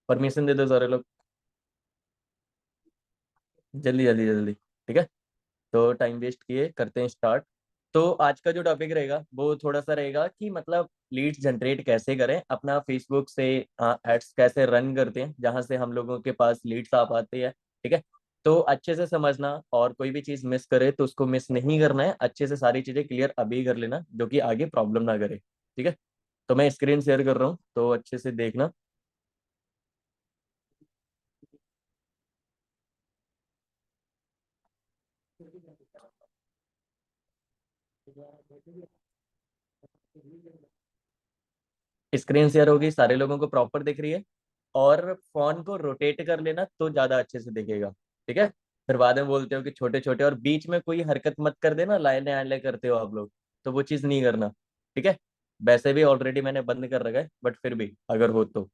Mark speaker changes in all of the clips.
Speaker 1: Permission दे दो सारे लोग, जल्दी जल्दी जल्दी। ठीक है, तो टाइम वेस्ट किए, करते हैं स्टार्ट। तो आज का जो टॉपिक रहेगा वो थोड़ा सा रहेगा कि मतलब लीड्स जनरेट कैसे करें, अपना फेसबुक से एड्स कैसे रन करते हैं जहां से हम लोगों के पास लीड्स आ पाते हैं। ठीक है, तो अच्छे से समझना, और कोई भी चीज मिस करे तो उसको मिस नहीं करना है, अच्छे से सारी चीजें क्लियर अभी कर लेना जो कि आगे प्रॉब्लम ना करे। ठीक है, तो मैं स्क्रीन शेयर कर रहा हूँ तो अच्छे से देखना। स्क्रीन शेयर होगी, सारे लोगों को प्रॉपर दिख रही है। और फोन को रोटेट कर लेना तो ज्यादा अच्छे से दिखेगा। ठीक है, फिर बाद में बोलते हो कि छोटे छोटे, और बीच में कोई हरकत मत कर देना, लाइने आने करते हो आप लोग, तो वो चीज नहीं करना। ठीक है, वैसे भी ऑलरेडी मैंने बंद कर रखा है, बट फिर भी अगर हो तो।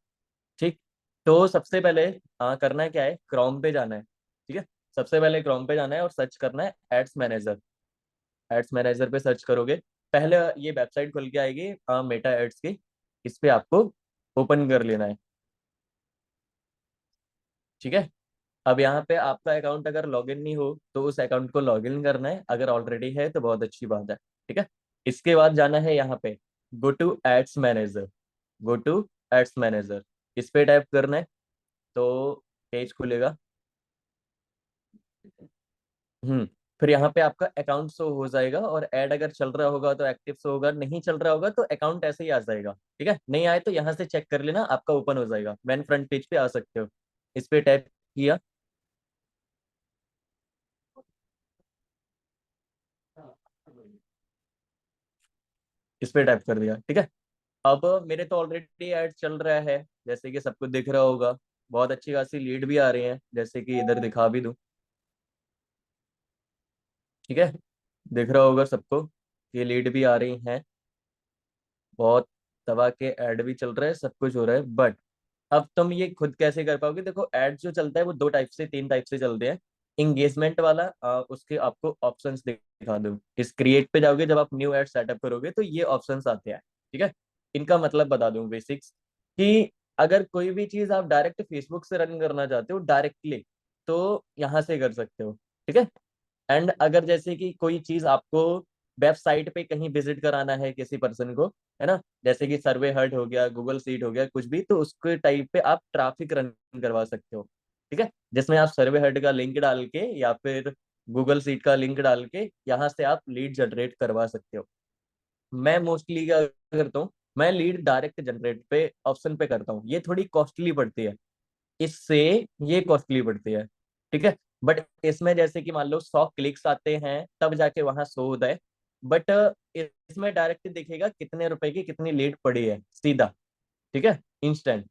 Speaker 1: ठीक, तो सबसे पहले करना है क्या है, क्रोम पे जाना है। ठीक है, सबसे पहले क्रोम पे जाना है और सर्च करना है एड्स मैनेजर। एड्स मैनेजर पे सर्च करोगे, पहले ये वेबसाइट खुल के आएगी मेटा एड्स की, इस पे आपको ओपन कर लेना है। ठीक है, अब यहाँ पे आपका अकाउंट अगर लॉगिन नहीं हो तो उस अकाउंट को लॉगिन करना है, अगर ऑलरेडी है तो बहुत अच्छी बात है। ठीक है, इसके बाद जाना है यहाँ पे go to ads manager. Go to ads manager, इस पे टाइप करना है तो पेज खुलेगा। हम्म, फिर यहाँ पे आपका अकाउंट शो हो जाएगा, और ऐड अगर चल रहा होगा तो एक्टिव शो होगा, नहीं चल रहा होगा तो अकाउंट ऐसे ही आ जाएगा। ठीक है, नहीं आए तो यहाँ से चेक कर लेना, आपका ओपन हो जाएगा, मैन फ्रंट पेज पे आ सकते हो। इस पे टैप किया, इस पे टैप कर दिया। ठीक है, अब मेरे तो ऑलरेडी ऐड चल रहा है, जैसे कि सबको दिख रहा होगा, बहुत अच्छी खासी लीड भी आ रही है, जैसे कि इधर दिखा भी दूं। ठीक है, दिख रहा होगा सबको, ये लीड भी आ रही हैं, बहुत दबा के ऐड भी चल रहा है, सब कुछ हो रहा है। बट अब तुम ये खुद कैसे कर पाओगे, देखो ऐड जो चलता है वो दो टाइप से, तीन टाइप से चलते हैं। इंगेजमेंट वाला उसके आपको ऑप्शंस दिखा दूं, इस क्रिएट पे जाओगे, जब आप न्यू ऐड सेटअप करोगे तो ये ऑप्शंस आते हैं। ठीक है, इनका मतलब बता दूं बेसिक्स, कि अगर कोई भी चीज आप डायरेक्ट फेसबुक से रन करना चाहते हो डायरेक्टली, तो यहाँ से कर सकते हो। ठीक है, एंड अगर जैसे कि कोई चीज आपको वेबसाइट पे कहीं विजिट कराना है किसी पर्सन को, है ना, जैसे कि सर्वे हर्ट हो गया, गूगल सीट हो गया, कुछ भी, तो उसके टाइप पे आप ट्रैफिक रन करवा सकते हो। ठीक है, जिसमें आप सर्वे हर्ट का लिंक डाल के या फिर गूगल सीट का लिंक डाल के यहाँ से आप लीड जनरेट करवा सकते हो। मैं मोस्टली क्या करता हूँ, मैं लीड डायरेक्ट जनरेट पे ऑप्शन पे करता हूँ, ये थोड़ी कॉस्टली पड़ती है इससे, ये कॉस्टली पड़ती है। ठीक है, बट इसमें जैसे कि मान लो 100 क्लिक्स आते हैं तब जाके वहां शो होता है, बट इसमें डायरेक्ट दिखेगा कितने रुपए की कितनी लीड पड़ी है सीधा। ठीक है, इंस्टेंट,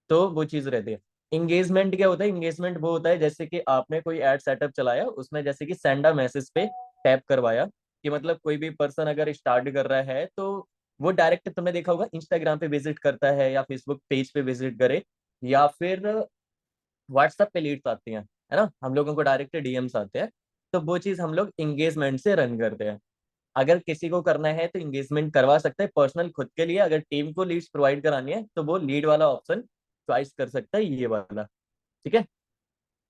Speaker 1: तो वो चीज रहती है। इंगेजमेंट क्या होता है, इंगेजमेंट वो होता है जैसे कि आपने कोई एड सेटअप चलाया, उसमें जैसे कि सेंड अ मैसेज पे टैप करवाया, कि मतलब कोई भी पर्सन अगर स्टार्ट कर रहा है तो वो डायरेक्ट, तुमने देखा होगा इंस्टाग्राम पे विजिट करता है या फेसबुक पेज पे विजिट करे, या फिर व्हाट्सएप पे लीड्स आती हैं, है ना, हम लोगों को डायरेक्ट डीएम्स आते हैं, तो वो चीज हम लोग इंगेजमेंट से रन करते हैं। अगर किसी को करना है तो इंगेजमेंट करवा सकता है पर्सनल खुद के लिए, अगर टीम को लीड्स प्रोवाइड करानी है तो वो लीड वाला ऑप्शन चॉइस कर सकता है, ये वाला। ठीक है,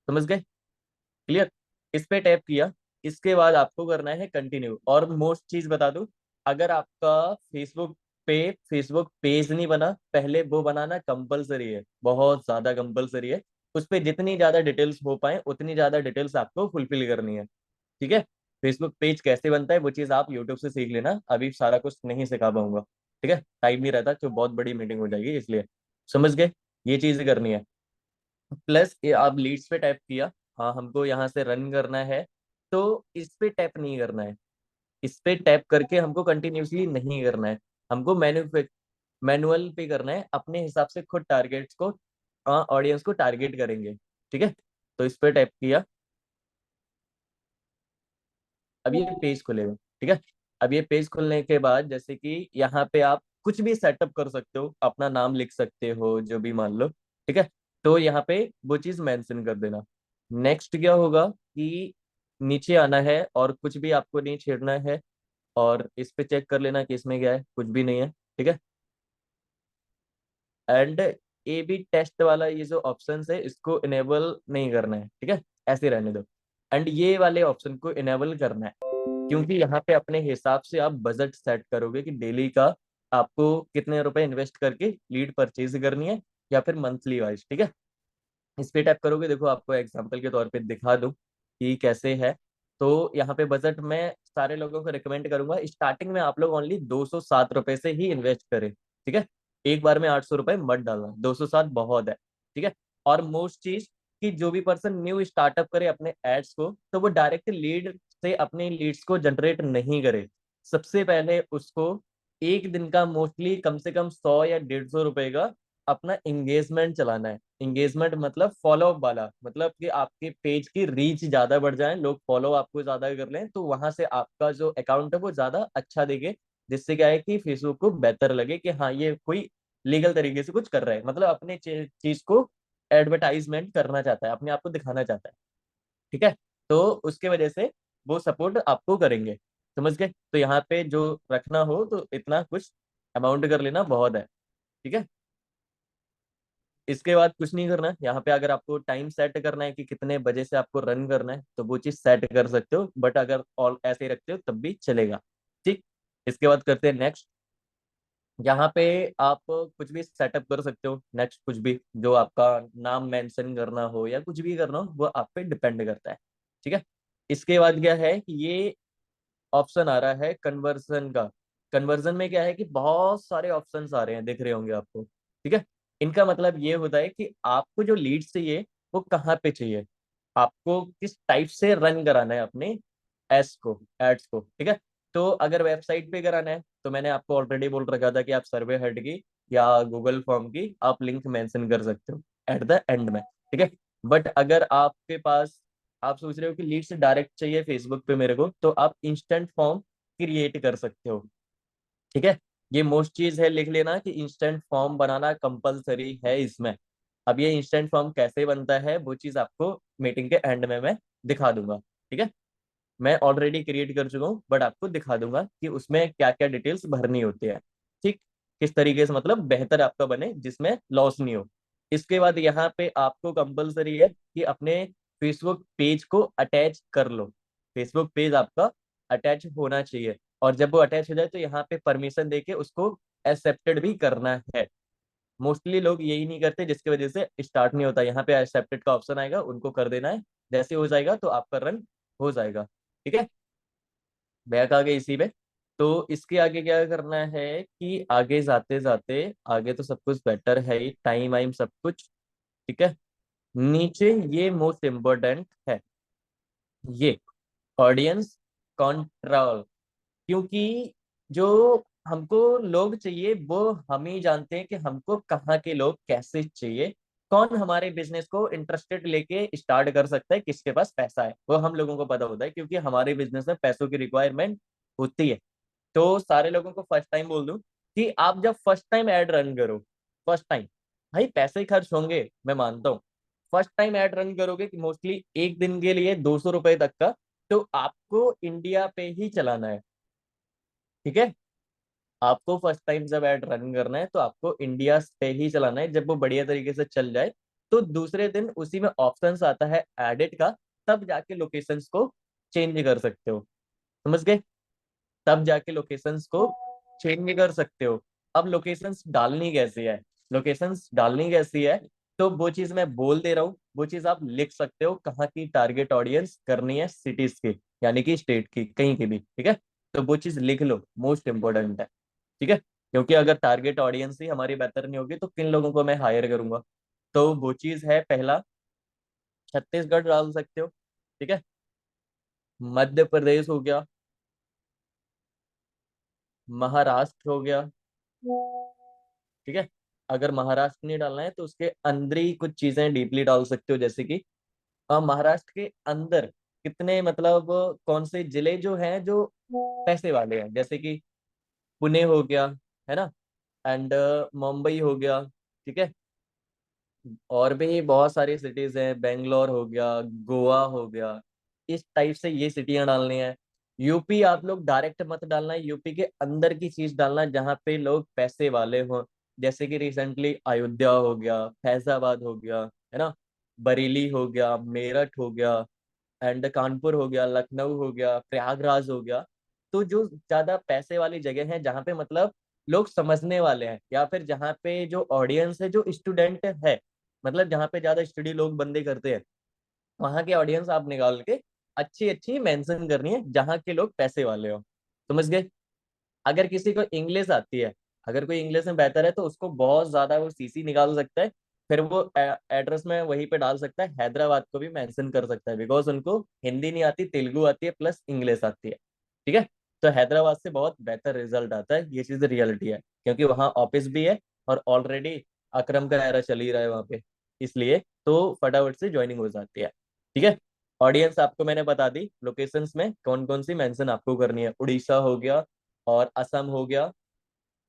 Speaker 1: समझ गए, क्लियर। इस पे टैप किया, इसके बाद आपको करना है कंटिन्यू। और मोस्ट चीज बता दूं, अगर आपका फेसबुक पे फेसबुक पेज नहीं बना, पहले वो बनाना कंपलसरी है, बहुत ज्यादा कंपलसरी है। उस पे जितनी ज्यादा डिटेल्स हो पाए उतनी ज्यादा डिटेल्स आपको फुलफिल करनी है। ठीक है, फेसबुक पेज कैसे बनता है वो चीज आप यूट्यूब से सीख लेना, अभी सारा कुछ नहीं सिखा पाऊंगा। ठीक है, टाइम नहीं रहता, तो बहुत बड़ी मीटिंग हो जाएगी इसलिए। समझ गए, ये चीज करनी है। प्लस ये आप लीड्स पे टैप किया, हाँ हमको यहाँ से रन करना है, तो इस पे टैप नहीं करना है, इस पे टैप करके हमको कंटिन्यूसली नहीं करना है, हमको मैनुअल पे करना है, अपने हिसाब से खुद टारगेट्स को, ऑडियंस को टारगेट करेंगे। ठीक है, तो इस पे टैप किया, अब ये पेज खुलेगा। ठीक है, अब ये पेज खुलने के बाद जैसे कि यहाँ पे आप कुछ भी सेटअप कर सकते हो, अपना नाम लिख सकते हो जो भी मान लो। ठीक है, तो यहाँ पे वो चीज मेंशन कर देना। नेक्स्ट क्या होगा कि नीचे आना है और कुछ भी आपको नहीं छेड़ना है, और इस पे चेक कर लेना कि इसमें क्या है, कुछ भी नहीं है। ठीक है, एंड ए बी टेस्ट वाला ये जो ऑप्शन है इसको इनेबल नहीं करना है, ठीक है, ऐसे रहने दो। एंड ये वाले ऑप्शन को इनेबल करना है, क्योंकि यहाँ पे अपने हिसाब से आप बजट सेट करोगे कि डेली का आपको कितने रुपए इन्वेस्ट करके लीड परचेज करनी है, या फिर मंथली वाइज, ठीक है। इस पे टैप करोगे, देखो आपको एग्जांपल के तौर पे दिखा दूं कि कैसे है। तो यहाँ पे बजट मैं सारे लोगों को रिकमेंड करूंगा स्टार्टिंग में आप लोग ओनली 207 रुपए से ही इन्वेस्ट करें, ठीक है। एक बार में 800 रुपए मत डालना, 207 बहुत है, ठीक है। और मोस्ट चीज कि जो भी पर्सन न्यू स्टार्टअप करे अपने एड्स को, तो वो डायरेक्ट लीड से अपने लीड्स को जनरेट नहीं करे। सबसे पहले उसको एक दिन का मोस्टली कम से कम 100 या 150 रुपए का अपना एंगेजमेंट चलाना है। एंगेजमेंट मतलब फॉलो अप वाला, मतलब कि आपके पेज की रीच ज्यादा बढ़ जाए, लोग फॉलो आपको ज्यादा कर लें, तो वहां से आपका जो अकाउंट है वो ज्यादा अच्छा दिखे। जिससे क्या है कि फेसबुक को बेहतर लगे कि हाँ ये कोई लीगल तरीके से कुछ कर रहा है, मतलब अपने चीज को एडवर्टाइजमेंट करना चाहता है, अपने आप को दिखाना चाहता है, ठीक है। तो उसके वजह से वो सपोर्ट आपको करेंगे, समझ गए। तो यहाँ पे जो रखना हो तो इतना कुछ अमाउंट कर लेना बहुत है, ठीक है। इसके बाद कुछ नहीं करना है यहाँ पे। अगर आपको टाइम सेट करना है कि कितने बजे से आपको रन करना है, तो वो चीज सेट कर सकते हो, बट अगर ऑल ऐसे ही रखते हो तब भी चलेगा, ठीक। इसके बाद करते हैं नेक्स्ट। यहाँ पे आप कुछ भी सेटअप कर सकते हो, नेक्स्ट कुछ भी जो आपका नाम मेंशन करना हो या कुछ भी करना हो वो आप पे डिपेंड करता है, ठीक है। इसके बाद क्या है कि ये ऑप्शन आ रहा है कन्वर्जन का। कन्वर्जन में क्या है कि बहुत सारे ऑप्शंस आ रहे हैं, दिख रहे होंगे आपको, ठीक है। इनका मतलब ये होता है कि आपको जो लीड चाहिए वो कहाँ पे चाहिए, आपको किस टाइप से रन कराना है अपने एड्स को, ठीक है। तो अगर वेबसाइट पे कराना है तो मैंने आपको ऑलरेडी बोल रखा था कि आप सर्वे हेड की या गूगल फॉर्म की आप लिंक मेंशन कर सकते हो एट द एंड में, ठीक है। बट अगर आपके पास, आप सोच रहे हो कि लीड से डायरेक्ट चाहिए फेसबुक पे मेरे को, तो आप इंस्टेंट फॉर्म क्रिएट कर सकते हो, ठीक है। ये मोस्ट चीज है, लिख लेना कि इंस्टेंट फॉर्म बनाना कंपलसरी है इसमें। अब ये इंस्टेंट फॉर्म कैसे बनता है वो चीज आपको मीटिंग के एंड में मैं दिखा दूंगा, ठीक है। मैं ऑलरेडी क्रिएट कर चुका हूँ, बट आपको दिखा दूंगा कि उसमें क्या क्या डिटेल्स भरनी होती है, ठीक। किस तरीके से मतलब बेहतर आपका बने जिसमें लॉस नहीं हो। इसके बाद यहाँ पे आपको कंपलसरी है कि अपने फेसबुक पेज को अटैच कर लो। फेसबुक पेज आपका अटैच होना चाहिए, और जब वो अटैच हो जाए तो यहाँ पे परमिशन देके उसको एक्सेप्टेड भी करना है। मोस्टली लोग यही नहीं करते, जिसकी वजह से स्टार्ट नहीं होता। यहाँ पे एक्सेप्टेड का ऑप्शन आएगा, उनको कर देना है। जैसे हो जाएगा तो आपका रन हो जाएगा, ठीक है। बैक आ गए इसी में। तो इसके आगे क्या करना है कि आगे जाते जाते, आगे तो सब कुछ बेटर है ही, टाइम वाइम सब कुछ, ठीक है। नीचे ये मोस्ट इम्पोर्टेंट है, ये ऑडियंस कंट्रोल। क्योंकि जो हमको लोग चाहिए वो हम ही जानते हैं कि हमको कहाँ के लोग कैसे चाहिए, कौन हमारे बिजनेस को इंटरेस्टेड लेके स्टार्ट कर सकता है, किसके पास पैसा है, वो हम लोगों को पता होता है, क्योंकि हमारे बिजनेस में पैसों की रिक्वायरमेंट होती है। तो सारे लोगों को फर्स्ट टाइम बोल दूं कि आप जब फर्स्ट टाइम ऐड रन करो, फर्स्ट टाइम, भाई पैसे खर्च होंगे मैं मानता हूँ। फर्स्ट टाइम ऐड रन करोगे कि मोस्टली एक दिन के लिए 200 रुपए तक का, तो आपको इंडिया पे ही चलाना है, ठीक है। आपको फर्स्ट टाइम जब ऐड रन करना है तो आपको इंडिया पे ही चलाना है। जब वो बढ़िया तरीके से चल जाए तो दूसरे दिन उसी में ऑप्शंस आता है एडिट का, तब जाके लोकेशंस को चेंज कर सकते हो, समझ गए। तब जाके लोकेशंस को चेंज कर सकते हो। अब लोकेशंस डालनी कैसी है, लोकेशंस डालनी कैसी है, तो वो चीज मैं बोल दे रहा हूँ, वो चीज आप लिख सकते हो कहाँ की टारगेट ऑडियंस करनी है, सिटीज की यानी कि स्टेट की, कहीं की भी, ठीक है। तो वो चीज लिख लो, मोस्ट इंपॉर्टेंट है, ठीक है। क्योंकि अगर टारगेट ऑडियंस ही हमारी बेहतर नहीं होगी तो किन लोगों को मैं हायर करूंगा। तो वो चीज है, पहला छत्तीसगढ़ डाल सकते हो, ठीक है। मध्य प्रदेश हो गया, महाराष्ट्र हो गया, ठीक है। अगर महाराष्ट्र नहीं डालना है तो उसके अंदर ही कुछ चीजें डीपली डाल सकते हो, जैसे कि महाराष्ट्र के अंदर कितने मतलब कौन से जिले जो हैं जो पैसे वाले हैं, जैसे कि पुणे हो गया, है ना, एंड मुंबई हो गया, ठीक है। और भी बहुत सारी सिटीज हैं, बेंगलोर हो गया, गोवा हो गया। इस टाइप से ये सिटियां डालनी है। यूपी आप लोग डायरेक्ट मत डालना है, यूपी के अंदर की चीज डालना जहाँ पे लोग पैसे वाले हों। जैसे कि रिसेंटली अयोध्या हो गया, फैजाबाद हो गया, है ना, बरेली हो गया, मेरठ हो गया, एंड कानपुर हो गया, लखनऊ हो गया, प्रयागराज हो गया। तो जो ज्यादा पैसे वाली जगह है, जहाँ पे मतलब लोग समझने वाले हैं, या फिर जहाँ पे जो ऑडियंस है, जो स्टूडेंट है, मतलब जहाँ पे ज्यादा स्टडी लोग बंदे करते हैं, वहां के ऑडियंस आप निकाल के अच्छी अच्छी मेंशन करनी है, जहाँ के लोग पैसे वाले हो। समझ गए? अगर किसी को इंग्लिश आती है, अगर कोई इंग्लिश में बेहतर है, तो उसको बहुत ज्यादा वो सीसी निकाल सकता है। फिर वो एड्रेस में वहीं पे डाल सकता है, हैदराबाद को भी मेंशन कर सकता है, बिकॉज उनको हिंदी नहीं आती, तेलुगु आती है, प्लस इंग्लिश आती है। ठीक है? तो हैदराबाद से बहुत बेहतर रिजल्ट आता है, ये चीज रियलिटी है, क्योंकि वहाँ ऑफिस भी है, और ऑलरेडी अक्रम का एरा चल ही रहा है वहाँ पे, इसलिए तो फटाफट से ज्वाइनिंग हो जाती है। ठीक है? ऑडियंस आपको मैंने बता दी, लोकेशंस में कौन कौन सी मेंशन आपको करनी है, उड़ीसा हो गया, और असम हो गया,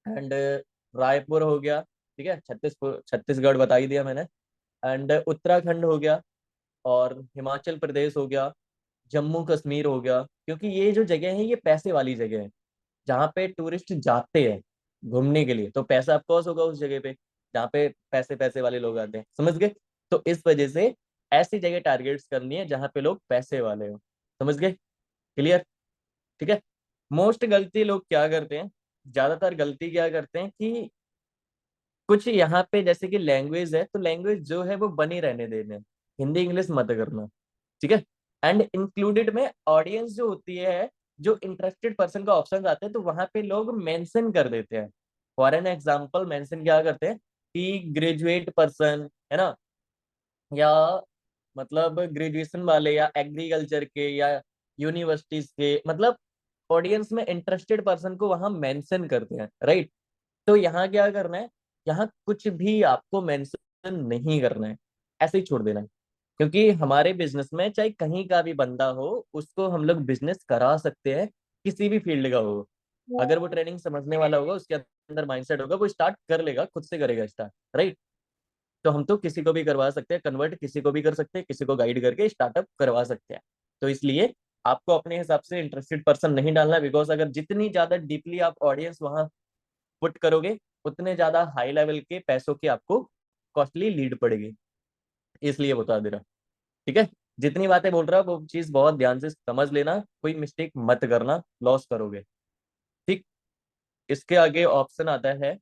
Speaker 1: एंड रायपुर हो गया। ठीक है? छत्तीसगढ़ बता ही दिया मैंने। एंड उत्तराखंड हो गया, और हिमाचल प्रदेश हो गया, जम्मू कश्मीर हो गया, क्योंकि ये जो जगह है ये पैसे वाली जगह है, जहाँ पे टूरिस्ट जाते हैं घूमने के लिए, तो पैसा ऑफकोर्स होगा उस जगह पे, जहाँ पे पैसे पैसे वाले लोग आते हैं। समझ गए? तो इस वजह से ऐसी जगह टारगेट्स करनी है जहाँ पे लोग पैसे वाले हो। समझ गए? क्लियर? ठीक है? मोस्ट गलती लोग क्या करते हैं, ज्यादातर गलती क्या करते हैं कि कुछ यहाँ पे जैसे कि लैंग्वेज है, तो लैंग्वेज जो है वो बनी रहने देना, हिंदी इंग्लिश मत करना। ठीक है? एंड इंक्लूडेड में ऑडियंस जो होती है, जो इंटरेस्टेड पर्सन का ऑप्शन आते हैं, तो वहां पे लोग मेंशन कर देते हैं। फॉर एन एग्जाम्पल मेंशन क्या करते हैं कि ग्रेजुएट पर्सन, है ना, या मतलब ग्रेजुएशन वाले, या एग्रीकल्चर के, या यूनिवर्सिटीज के, मतलब ऑडियंस में इंटरेस्टेड पर्सन को वहां मेंशन करते हैं, राइट? तो यहाँ क्या करना है, यहाँ कुछ भी आपको मेंशन नहीं करना है, ऐसे ही छोड़ देना है। क्योंकि हमारे बिजनेस में चाहे कहीं का भी बंदा हो, उसको हम लोग बिजनेस करा सकते हैं, किसी भी फील्ड का हो। अगर वो ट्रेनिंग समझने वाला होगा, उसके अंदर माइंडसेट होगा, वो स्टार्ट कर लेगा, खुद से करेगा स्टार्ट, राइट? तो हम तो किसी को भी करवा सकते हैं कन्वर्ट, किसी को भी कर सकते हैं, किसी को गाइड करके स्टार्टअप करवा सकते हैं। तो इसलिए आपको अपने हिसाब से इंटरेस्टेड पर्सन नहीं डालना, बिकॉज अगर जितनी ज्यादा डीपली आप ऑडियंस वहां पुट करोगे, उतने ज्यादा हाई लेवल के पैसों की आपको कॉस्टली लीड पड़ेगी। इसलिए बता दे रहा। ठीक है? जितनी बातें बोल रहा वो चीज बहुत ध्यान से समझ लेना, कोई मिस्टेक मत करना, लॉस करोगे। ठीक? इसके आगे ऑप्शन आता है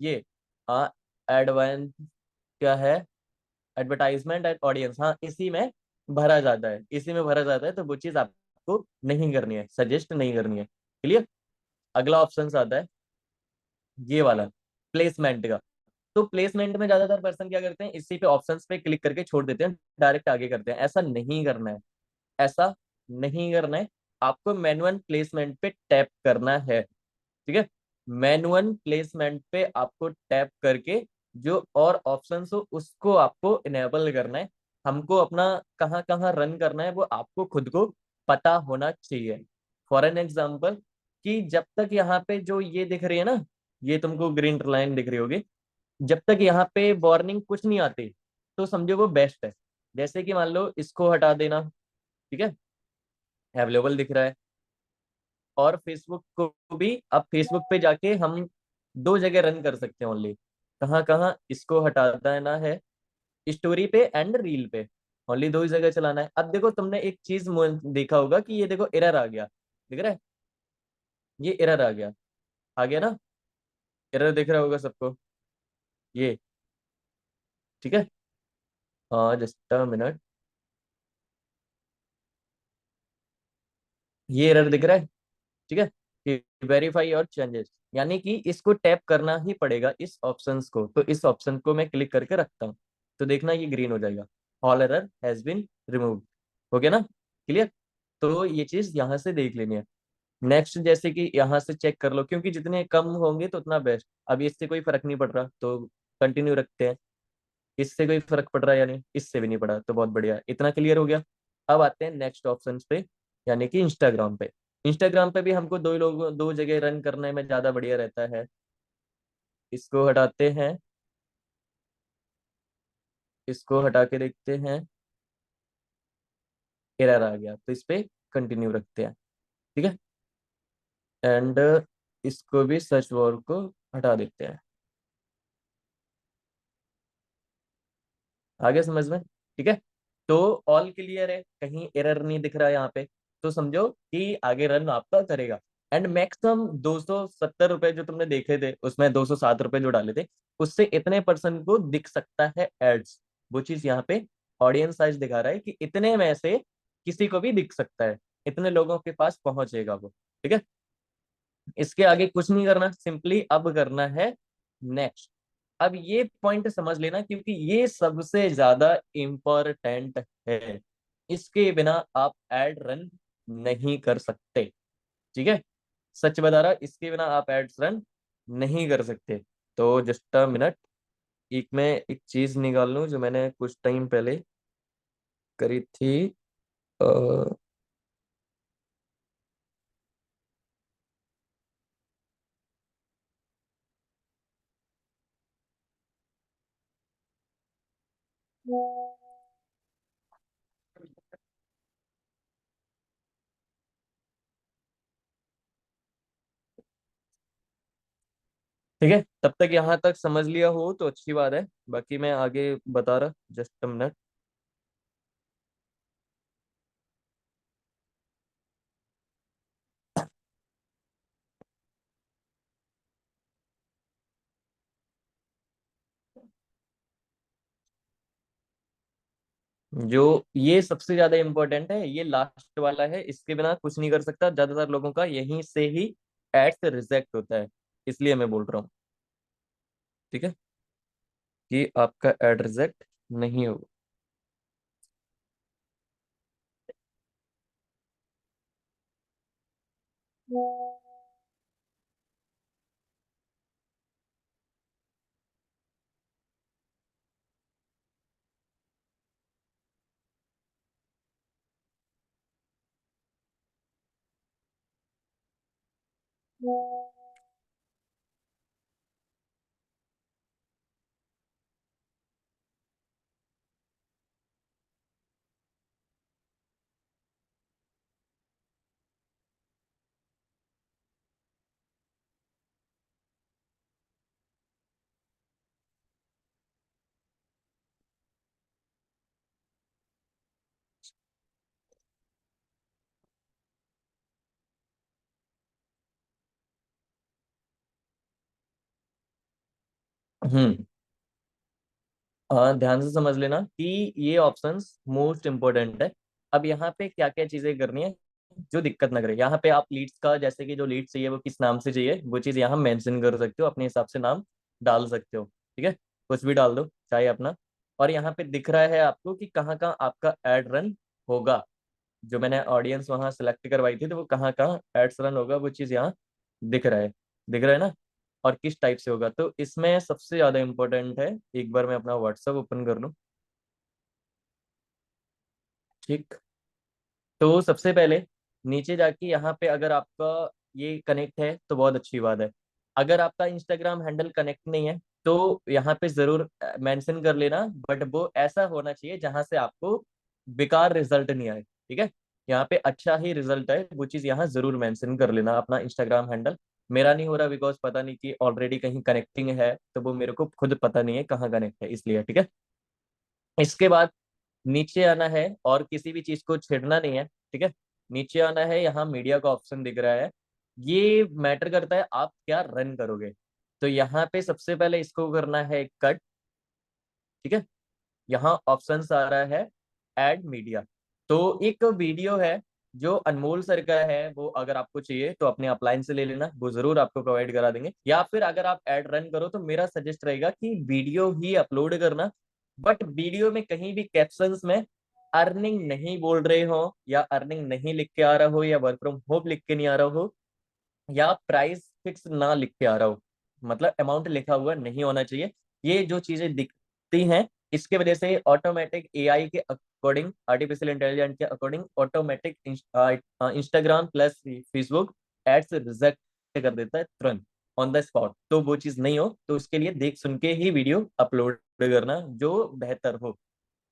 Speaker 1: ये, एडवांस, क्या है, एडवर्टाइजमेंट एंड ऑडियंस। हाँ, इसी में भरा जाता है, इसी में भरा जाता है, तो वो चीज आपको नहीं करनी है, सजेस्ट नहीं करनी है। क्लियर? अगला ऑप्शन आता है ये वाला, प्लेसमेंट का। तो प्लेसमेंट में ज्यादातर पर्सन क्या करते हैं, इसी पे ऑप्शंस पे क्लिक करके छोड़ देते हैं, डायरेक्ट आगे करते हैं। ऐसा नहीं करना है, ऐसा नहीं करना है। आपको मैनुअल प्लेसमेंट पे टैप करना है। ठीक है? मैनुअल प्लेसमेंट पे आपको टैप करके जो और ऑप्शंस हो उसको आपको इनेबल करना है। हमको अपना कहाँ कहाँ रन करना है वो आपको खुद को पता होना चाहिए। फॉर एन एग्जाम्पल, कि जब तक यहाँ पे जो ये दिख रही है ना, ये तुमको ग्रीन लाइन दिख रही होगी, जब तक यहाँ पे वार्निंग कुछ नहीं आती, तो समझो वो बेस्ट है। जैसे कि मान लो इसको हटा देना, ठीक है, अवेलेबल दिख रहा है। और फेसबुक को भी, अब फेसबुक पे जाके हम दो जगह रन कर सकते हैं ओनली। कहाँ कहाँ इसको हटा देना है, स्टोरी पे एंड रील पे, ओनली दो ही जगह चलाना है। अब देखो तुमने एक चीज देखा होगा कि ये देखो एरर आ गया, दिख रहा है? ये एरर आ गया ना? एरर दिख रहा होगा सबको ये। ठीक है? जस्ट अ मिनट, ये एरर दिख रहा है? ठीक है? कि वेरीफाई और चेंजेस, यानी कि इसको टैप करना ही पड़ेगा, इस ऑप्शंस को। तो इस ऑप्शन को मैं क्लिक करके रखता हूँ, तो देखना ये ग्रीन हो जाएगा, all error has been remove. हो गया ना? क्लियर? तो ये चीज यहाँ से देख लेनी है। नेक्स्ट, जैसे कि यहाँ से चेक कर लो, क्योंकि जितने कम होंगे तो उतना बेस्ट। अब इससे कोई फर्क नहीं पड़ रहा तो कंटिन्यू रखते हैं। इससे कोई फर्क पड़ रहा है, यानी इससे भी नहीं पड़ा, तो बहुत बढ़िया, इतना क्लियर हो गया। अब आते हैं नेक्स्ट ऑप्शन पे, यानी कि इंस्टाग्राम पे। इंस्टाग्राम पे भी हमको दो लोग दो जगह रन करने में ज्यादा बढ़िया रहता है। इसको हटाते हैं, इसको हटा के देखते हैं, एरर आ गया, तो इस पे कंटिन्यू रखते हैं। ठीक है? एंड इसको भी सर्च वॉर को हटा देते हैं। आगे समझ में? ठीक है। तो ऑल क्लियर है, कहीं एरर नहीं दिख रहा है यहाँ पे। तो समझो कि आगे रन आपका करेगा। एंड मैक्सिमम 270 रुपए जो तुमने देखे थे, उसमें 207 रुपए जो डाले थे, उससे इतने पर्सन को दिख सकता है एड्स। वो चीज यहाँ पे ऑडियंस साइज दिखा रहा है कि इतने में से किसी को भी दिख सकता है, इतने लोगों के पास पहुंचेगा वो। ठीक है। इसके आगे कुछ नहीं करना, सिंपली अब करना है नेक्स्ट। अब ये पॉइंट समझ लेना, क्योंकि ये सबसे ज्यादा इंपॉर्टेंट है। इसके बिना आप एड रन नहीं कर सकते। ठीक है। सच बता रहा, इसके बिना आप एड्स रन नहीं कर सकते। तो जस्ट अ मिनट, एक मैं एक चीज निकाल लूं जो मैंने कुछ टाइम पहले करी थी। अ, ठीक है, तब तक यहाँ तक समझ लिया हो तो अच्छी बात है, बाकी मैं आगे बता रहा, जस्ट अ मिनट। जो ये सबसे ज्यादा इंपॉर्टेंट है, ये लास्ट वाला है, इसके बिना कुछ नहीं कर सकता। ज्यादातर लोगों का यहीं से ही एड्स रिजेक्ट होता है, इसलिए मैं बोल रहा हूँ। ठीक है, कि आपका एड रिजेक्ट नहीं होगा। हम्म। ध्यान से समझ लेना कि ये ऑप्शंस मोस्ट इंपॉर्टेंट है। अब यहाँ पे क्या क्या चीजें करनी है जो दिक्कत ना करे। यहाँ पे आप लीड्स का, जैसे कि जो लीड चाहिए वो किस नाम से चाहिए, वो चीज यहाँ मेंशन कर सकते हो, अपने हिसाब से नाम डाल सकते हो। ठीक है, कुछ भी डाल दो चाहे अपना। और यहाँ पे दिख रहा है आपको कि कहाँ कहाँ आपका एड रन होगा। जो मैंने ऑडियंस वहां सेलेक्ट करवाई थी, तो वो कहाँ कहाँ एड्स रन होगा वो चीज यहाँ दिख रहा है। दिख रहा है ना? और किस टाइप से होगा, तो इसमें सबसे ज्यादा इंपॉर्टेंट है, एक बार मैं अपना व्हाट्सएप ओपन कर लूँ। ठीक। तो सबसे पहले नीचे जाके यहाँ पे अगर आपका ये कनेक्ट है तो बहुत अच्छी बात है। अगर आपका इंस्टाग्राम हैंडल कनेक्ट नहीं है तो यहाँ पे जरूर मेंशन कर लेना, बट वो ऐसा होना चाहिए जहां से आपको बेकार रिजल्ट नहीं आए। ठीक है, यहाँ पे अच्छा ही रिजल्ट है, वो चीज यहाँ जरूर मेंशन कर लेना अपना इंस्टाग्राम हैंडल। मेरा नहीं हो रहा बिकॉज पता नहीं कि ऑलरेडी कहीं कनेक्टिंग है, तो वो मेरे को खुद पता नहीं है कहाँ कनेक्ट है, इसलिए। ठीक है। इसके बाद नीचे आना है और किसी भी चीज को छेड़ना नहीं है। ठीक है, नीचे आना है, यहाँ मीडिया का ऑप्शन दिख रहा है। ये मैटर करता है आप क्या रन करोगे। तो यहाँ पे सबसे पहले इसको करना है कट। ठीक है, यहाँ ऑप्शंस आ रहा है ऐड मीडिया। तो एक वीडियो है जो अनमोल सर का है, वो अगर आपको चाहिए तो अपने अपलाइन से ले लेना, वो जरूर आपको प्रोवाइड करा देंगे। या फिर अगर आप ऐड रन करो तो मेरा सजेस्ट रहेगा कि वीडियो ही अपलोड करना। बट वीडियो में कहीं भी कैप्शंस में अर्निंग नहीं बोल रहे हो, या अर्निंग नहीं लिख के आ रहा हो, या वर्क फ्रॉम होम लिख के नहीं आ रहा हो, या प्राइस फिक्स ना लिख के आ रहा हो, मतलब अमाउंट लिखा हुआ नहीं होना चाहिए। ये जो चीजें दिखती हैं, इसके वजह से ऑटोमेटिक एआई के अकॉर्डिंग, आर्टिफिशियल इंटेलिजेंस के according automatic Instagram plus Facebook ads reject कर देता है तुरंत, ऑन द स्पॉट। तो वो चीज नहीं हो, तो उसके लिए देख सुन के ही वीडियो अपलोड करना जो बेहतर हो।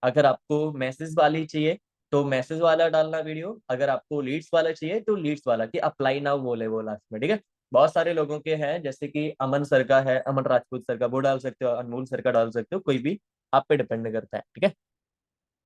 Speaker 1: अगर आपको मैसेज वाली चाहिए तो मैसेज वाला डालना वीडियो, अगर आपको लीड्स वाला चाहिए तो लीड्स वाला, कि अप्लाई नाउ बोले वो लास्ट में। ठीक है, बहुत सारे लोगों के हैं, जैसे कि अमन सर का है, अमन राजपूत सर का, वो डाल सकते हो, अनमोल सर का डाल सकते हो, कोई भी आप पे डिपेंड करता है। ठीक है,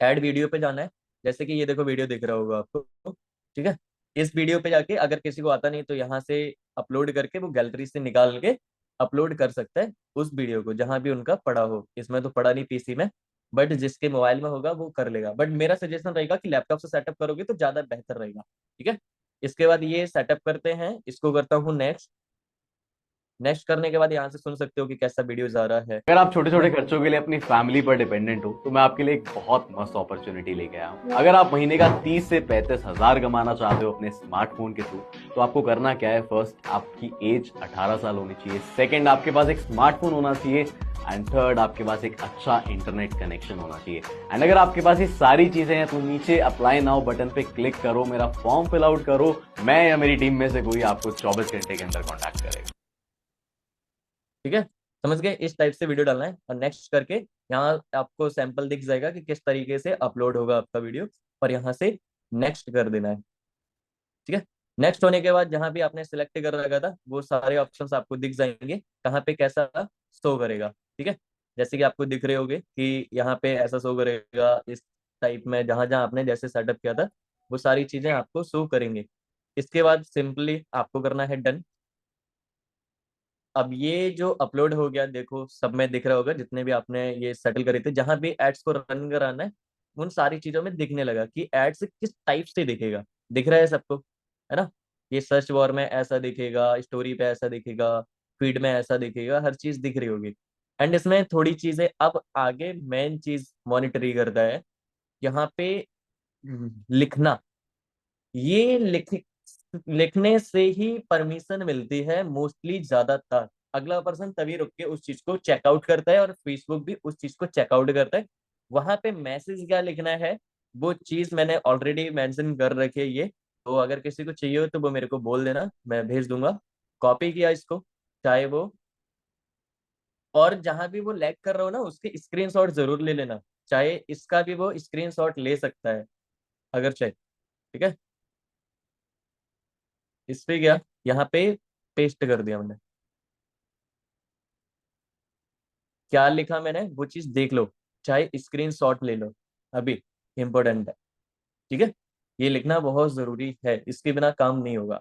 Speaker 1: ऐड वीडियो पे जाना है। जैसे कि ये देखो वीडियो दिख रहा होगा आपको, ठीक है। इस वीडियो पे जाके अगर किसी को आता नहीं तो यहाँ से अपलोड करके वो गैलरी से निकाल के अपलोड कर सकता है उस वीडियो को, जहां भी उनका पड़ा हो। इसमें तो पड़ा नहीं पीसी में, बट जिसके मोबाइल में होगा वो कर लेगा। बट मेरा सजेशन रहेगा कि लैपटॉप से सेटअप करोगे तो ज्यादा बेहतर रहेगा। ठीक है, इसके बाद ये सेटअप करते हैं, इसको करता हूँ नेक्स्ट। नेक्स्ट करने के बाद यहाँ से सुन सकते हो कि कैसा वीडियो जा रहा है।
Speaker 2: अगर आप छोटे
Speaker 1: ठीक
Speaker 2: छोटे
Speaker 1: है।
Speaker 2: खर्चों के लिए अपनी फैमिली पर डिपेंडेंट हो तो मैं आपके लिए एक बहुत मस्त अपॉर्चुनिटी लेके आया हूँ। अगर आप महीने का 30 से 35 हजार कमाना चाहते हो अपने स्मार्टफोन के थ्रू, तो आपको करना क्या है, फर्स्ट आपकी एज 18 साल होनी चाहिए, सेकंड आपके पास एक स्मार्टफोन होना चाहिए, एंड थर्ड आपके पास एक अच्छा इंटरनेट कनेक्शन होना चाहिए। एंड अगर आपके पास ये सारी चीजें हैं तो नीचे अप्लाई नाउ बटन पे क्लिक करो, मेरा फॉर्म फिल आउट करो, मैं या मेरी टीम में से कोई आपको 24 घंटे के अंदर कॉन्टैक्ट करेगा।
Speaker 1: ठीक है, समझ गए? इस टाइप से वीडियो डालना है और नेक्स्ट करके यहाँ आपको सैंपल दिख जाएगा कि किस तरीके से अपलोड होगा आपका वीडियो, और यहाँ से नेक्स्ट कर देना है। ठीक है, नेक्स्ट होने के बाद जहां भी आपने सिलेक्ट कर रखा था वो सारे ऑप्शंस आपको दिख जाएंगे, कहाँ पे कैसा शो करेगा। ठीक है, जैसे कि आपको दिख रहे होंगे कि यहाँ पे ऐसा शो करेगा, इस टाइप में जहां जहां आपने जैसे सेटअप किया था वो सारी चीजें आपको शो करेंगे। इसके बाद सिंपली आपको करना है डन। अब ये जो अपलोड हो गया, देखो सब में दिख रहा होगा जितने भी आपने ये सेटल करे थे, जहां भी एड्स को रन कराना है उन सारी चीजों में दिखने लगा कि एड्स किस टाइप से दिखेगा। दिख रहा है सबको, है ना? ये सर्च बार में ऐसा दिखेगा, स्टोरी पे ऐसा दिखेगा, फीड में ऐसा दिखेगा, हर चीज दिख रही होगी। एंड इसमें थोड़ी चीजें अब आगे मेन चीज मॉनिटरी करता है यहाँ पे, लिखना। ये लिखने से ही परमिशन मिलती है मोस्टली, ज्यादातर अगला पर्सन तभी रुक के उस चीज को चेकआउट करता है और फेसबुक भी उस चीज को चेकआउट करता है। वहां पे मैसेज क्या लिखना है वो चीज मैंने ऑलरेडी मेंशन कर रखी है ये, तो अगर किसी को चाहिए हो तो वो मेरे को बोल देना, मैं भेज दूंगा। कॉपी किया इसको, चाहे वो, और जहां भी वो लैग कर रहा हो ना उसके स्क्रीनशॉट जरूर ले लेना, चाहे इसका भी वो स्क्रीनशॉट ले सकता है अगर चाहे। ठीक है, इस पे गया, यहाँ पे पेस्ट कर दिया मैंने। क्या लिखा मैंने वो चीज देख लो, चाहे स्क्रीनशॉट ले लो, अभी इंपॉर्टेंट है। ठीक है, ये लिखना बहुत जरूरी है, इसके बिना काम नहीं होगा।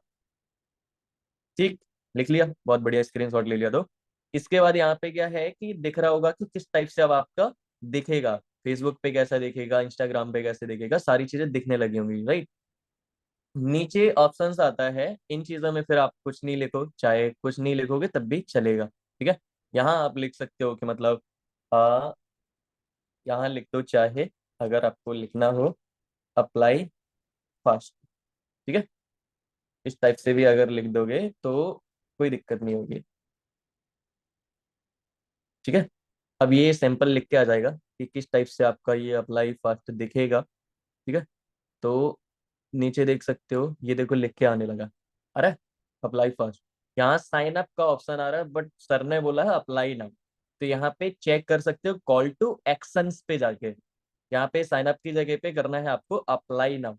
Speaker 1: ठीक, लिख लिया, बहुत बढ़िया, स्क्रीनशॉट ले लिया। तो इसके बाद यहाँ पे क्या है कि दिख रहा होगा कि किस टाइप से अब आपका दिखेगा, फेसबुक पे कैसा दिखेगा, इंस्टाग्राम पे कैसे दिखेगा, सारी चीजें दिखने लगी होंगी, राइट? नीचे ऑप्शंस आता है, इन चीजों में फिर आप कुछ नहीं लिखो, चाहे कुछ नहीं लिखोगे तब भी चलेगा। ठीक है, यहाँ आप लिख सकते हो कि मतलब आ, यहाँ लिख दो चाहे, अगर आपको लिखना हो अप्लाई फास्ट। ठीक है, इस टाइप से भी अगर लिख दोगे तो कोई दिक्कत नहीं होगी। ठीक है, अब ये सैंपल लिख के आ जाएगा कि किस टाइप से आपका ये अप्लाई फास्ट दिखेगा। ठीक है, तो नीचे देख सकते हो, ये देखो लिख के आने लगा, अरे अप्लाई फास्ट। यहाँ साइन अप का ऑप्शन आ रहा है बट सर ने बोला है अप्लाई नाउ, तो यहाँ पे चेक कर सकते हो कॉल टू एक्शंस पे जाके, यहाँ पे साइन अप की जगह पे करना है आपको अप्लाई नाउ।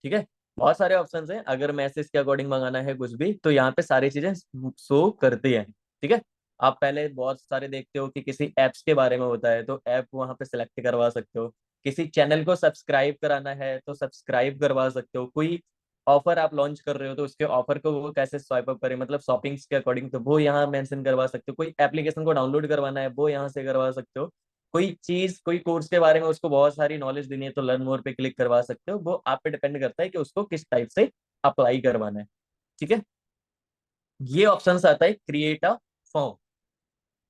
Speaker 1: ठीक है, बहुत सारे ऑप्शंस हैं, अगर मैसेज के अकॉर्डिंग मंगाना है कुछ भी तो यहाँ पे सारी चीजें शो करती हैं। ठीक है, आप पहले बहुत सारे देखते हो कि किसी एप्स के बारे में होता है तो ऐप वहां पे सिलेक्ट करवा सकते हो, किसी चैनल को सब्सक्राइब कराना है तो सब्सक्राइब करवा सकते हो, कोई ऑफर आप लॉन्च कर रहे हो तो उसके ऑफर को वो कैसे स्वाइप अप करें, मतलब शॉपिंग्स के अकॉर्डिंग, तो वो यहाँ मेंशन करवा सकते हो, कोई एप्लीकेशन को डाउनलोड करवाना है वो यहाँ से करवा सकते हो, कोई चीज कोई कोर्स के बारे में उसको बहुत सारी नॉलेज देनी है तो लर्न मोर पे क्लिक करवा सकते हो, वो आप पे डिपेंड करता है कि उसको किस टाइप से अप्लाई करवाना है। ठीक है, ये ऑप्शन आता है क्रिएट अ फॉर्म,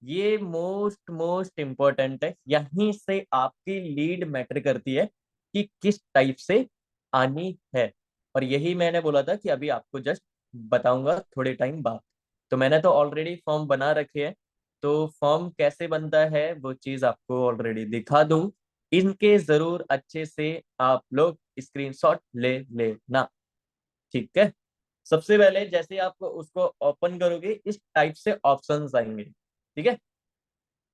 Speaker 1: ये मोस्ट मोस्ट इंपॉर्टेंट है, यहीं से आपकी लीड मैटर करती है कि किस टाइप से आनी है। और यही मैंने बोला था कि अभी आपको जस्ट बताऊंगा थोड़े टाइम बाद, तो मैंने तो ऑलरेडी फॉर्म बना रखे है, तो फॉर्म कैसे बनता है वो चीज आपको ऑलरेडी दिखा दूं, इनके जरूर अच्छे से आप लोग स्क्रीनशॉट ले लेना। ठीक है, सबसे पहले जैसे आप उसको ओपन करोगे इस टाइप से ऑप्शंस आएंगे। ठीक है,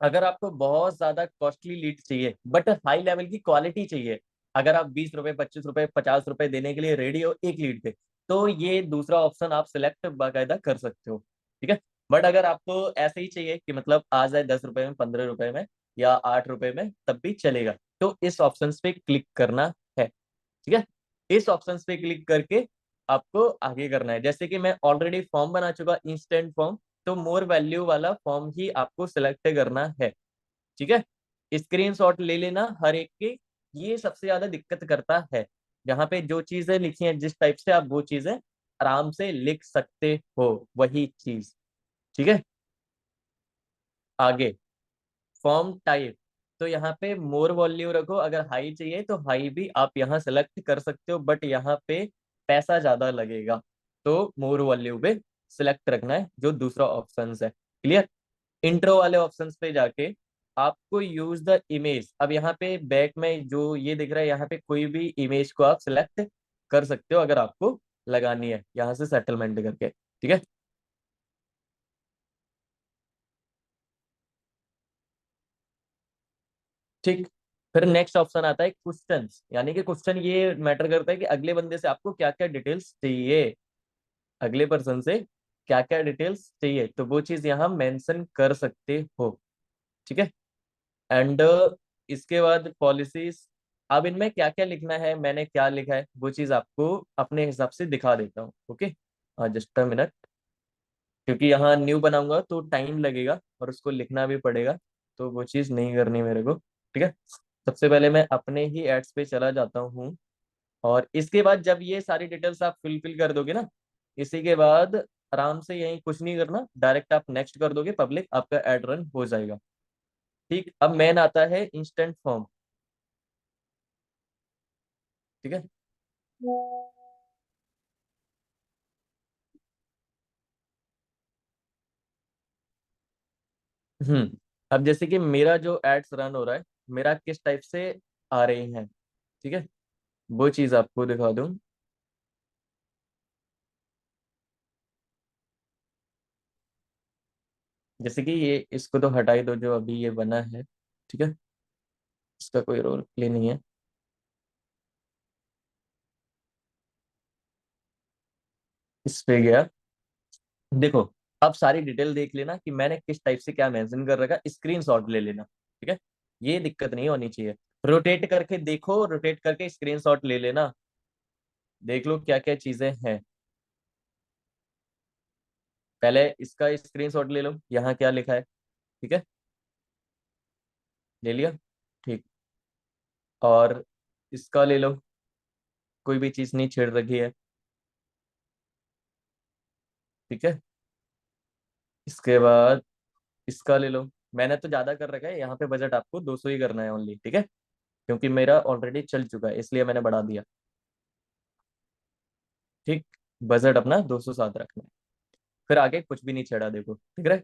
Speaker 1: अगर आपको बहुत ज्यादा कॉस्टली लीड चाहिए बट हाई लेवल की क्वालिटी चाहिए, अगर आप 20 रुपए 25 रुपए 50 रुपए देने के लिए रेडी हो एक लीड पे, तो ये दूसरा ऑप्शन आप सिलेक्ट बाकायदा कर सकते हो। ठीक है, बट अगर आपको ऐसे ही चाहिए कि मतलब आ जाए 10 रुपए में 15 रुपए में, या 8 रुपए में, तब भी चलेगा। तो इस ऑप्शन पे क्लिक करना है। ठीक है, इस ऑप्शन पे क्लिक करके आपको आगे करना है। जैसे कि मैं ऑलरेडी फॉर्म बना चुका, इंस्टेंट फॉर्म, तो मोर वैल्यू वाला फॉर्म ही आपको सिलेक्ट करना है। ठीक है, स्क्रीनशॉट ले लेना हर एक के। ये सबसे ज्यादा दिक्कत करता है, जहाँ पे जो चीजें लिखी हैं जिस टाइप से, आप वो चीजें आराम से लिख सकते हो, वही चीज। ठीक है, आगे फॉर्म टाइप, तो यहाँ पे मोर वॉल्यूम रखो। अगर हाई चाहिए तो हाई भी आप यहाँ सेलेक्ट कर सकते हो, बट यहाँ पे पैसा ज्यादा लगेगा, तो मोर वॉल्यूम पे सिलेक्ट रखना है, जो दूसरा ऑप्शन है। क्लियर। इंट्रो वाले ऑप्शंस पे जाके आपको यूज द इमेज, अब यहाँ पे बैक में जो ये दिख रहा है, यहाँ पे कोई भी इमेज को आप सिलेक्ट कर सकते हो, अगर आपको लगानी है यहाँ से सेटलमेंट करके। ठीक है, ठीक। फिर नेक्स्ट ऑप्शन आता है क्वेश्चंस, यानी कि क्वेश्चन ये मैटर करता है कि अगले बंदे से आपको क्या क्या डिटेल्स चाहिए, अगले पर्सन से क्या क्या डिटेल्स चाहिए, तो वो चीज यहाँ मेंशन कर सकते हो। ठीक है, एंड इसके बाद पॉलिसीज। अब इनमें क्या क्या लिखना है, मैंने क्या लिखा है, वो चीज आपको अपने हिसाब से दिखा देता हूँ। ओके, जस्ट अ मिनट, क्योंकि यहाँ न्यू बनाऊंगा तो टाइम लगेगा और उसको लिखना भी पड़ेगा, तो वो चीज नहीं करनी मेरे को। ठीक है, सबसे पहले मैं अपने ही एड्स पे चला जाता हूँ, और इसके बाद जब ये सारी डिटेल्स आप फिल कर दोगे ना, इसी के बाद आराम से यहीं कुछ नहीं करना, डायरेक्ट आप नेक्स्ट कर दोगे, पब्लिक आपका एड रन हो जाएगा। ठीक, अब मेन आता है इंस्टेंट फॉर्म। ठीक है, अब जैसे कि मेरा जो एड्स रन हो रहा है, मेरा किस टाइप से आ रही हैं, ठीक है, वो चीज आपको दिखा दूं। जैसे कि ये, इसको तो हटा ही दो जो अभी ये बना है। ठीक है, इसका कोई रोल प्ले नहीं है। इस पे गया, देखो, अब सारी डिटेल देख लेना कि मैंने किस टाइप से क्या मेंशन कर रखा, स्क्रीनशॉट ले लेना। ठीक है, ये दिक्कत नहीं होनी चाहिए। रोटेट करके देखो, रोटेट करके स्क्रीनशॉट ले लेना, देख लो क्या क्या चीजें हैं। पहले इसका स्क्रीनशॉट ले लो, यहाँ क्या लिखा है। ठीक है, ले लिया। ठीक, और इसका ले लो, कोई भी चीज नहीं छेड़ रखी है। ठीक है, इसके बाद इसका ले लो, मैंने तो ज्यादा कर रखा है, यहाँ पे बजट आपको 200 ही करना है ओनली। ठीक है, क्योंकि मेरा ऑलरेडी चल चुका है, इसलिए मैंने बढ़ा दिया। ठीक, बजट अपना 207 रखना है। फिर आगे कुछ भी नहीं छेड़ा, देखो ठीक है।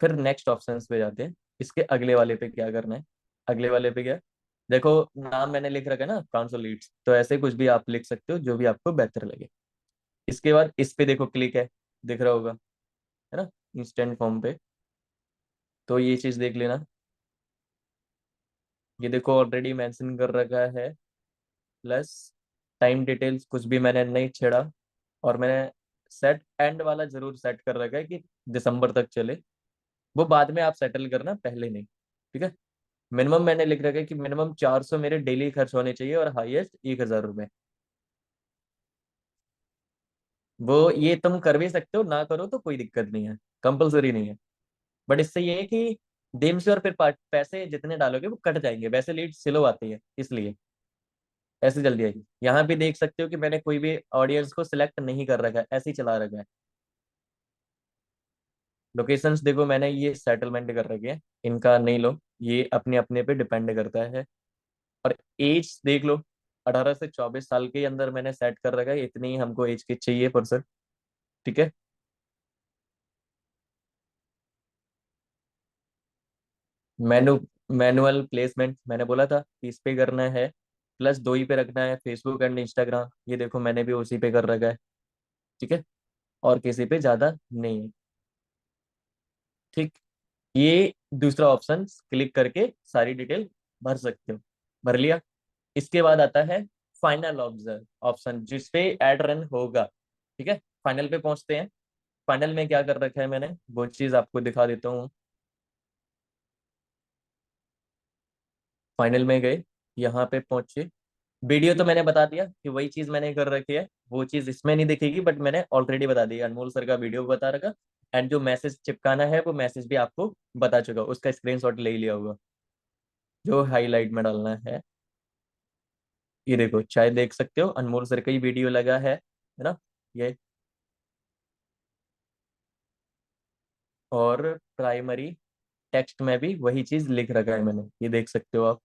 Speaker 1: फिर नेक्स्ट ऑप्शंस पे जाते हैं, इसके अगले वाले पे क्या करना है। अगले वाले पे क्या, देखो, नाम मैंने लिख रखा है ना 500 लीड्स, तो ऐसे कुछ भी आप लिख सकते हो जो भी आपको बेहतर लगे। इसके बाद इस पे देखो क्लिक है, दिख रहा होगा, है ना, इंस्टेंट फॉर्म पे, तो ये चीज देख लेना। ये देखो ऑलरेडी मेंशन कर रखा है, प्लस टाइम डिटेल्स कुछ भी मैंने नहीं छेड़ा, और मैंने सेट एंड वाला जरूर सेट कर रखा है कि दिसंबर तक चले, वो बाद में आप सेटल करना, पहले नहीं। ठीक है, मिनिमम मैंने लिख रखा है कि मिनिमम 400 मेरे डेली खर्च होने चाहिए, और हाईएस्ट 1,000 रुपए। वो ये तुम कर भी सकते हो, ना करो तो कोई दिक्कत नहीं है, कंपलसरी नहीं है। बट इससे ये है कि दिन से, और फिर पैसे जितने डालोगे वो कट जाएंगे, वैसे लीड स्लो आती है, इसलिए ऐसे जल्दी आएगी। यहाँ भी देख सकते हो कि मैंने कोई भी ऑडियंस को सिलेक्ट नहीं कर रखा है, ऐसे ही चला रखा है। लोकेशंस देखो, मैंने ये सेटलमेंट कर रखी है, इनका नहीं लो, ये अपने अपने पे डिपेंड करता है। और एज देख लो, 18 से 24 साल के अंदर मैंने सेट कर रखा है, इतनी ही हमको एज की चाहिए पर्सन। ठीक है, मैनु मैनुअल प्लेसमेंट मैंने बोला था कि इस पे करना है, प्लस 2 ही पे रखना है, फेसबुक एंड इंस्टाग्राम, ये देखो मैंने भी उसी पे कर रखा है। ठीक है, और किसी पे ज्यादा नहीं है। ठीक, ये दूसरा ऑप्शन क्लिक करके सारी डिटेल भर सकते हो, भर लिया। इसके बाद आता है फाइनल ऑब्जर्व ऑप्शन, जिसपे एड रन होगा। ठीक है, फाइनल पे पहुंचते हैं। फाइनल में क्या कर रखा है मैंने, वो चीज आपको दिखा देता हूँ। फाइनल में गए, यहाँ पे पहुंचे। वीडियो तो मैंने बता दिया कि वही चीज मैंने कर रखी है, वो चीज इसमें नहीं दिखेगी, बट मैंने ऑलरेडी बता दी, अनमोल सर का वीडियो बता रखा। एंड जो मैसेज चिपकाना है वो मैसेज भी आपको बता चुका, उसका स्क्रीनशॉट ले ही लिया होगा, जो हाईलाइट में डालना है। ये देखो, चाहे देख सकते हो अनमोल सर का ही वीडियो लगा है ना, ये। और प्राइमरी टेक्स्ट में भी वही चीज लिख रखा है मैंने, ये देख सकते हो आप।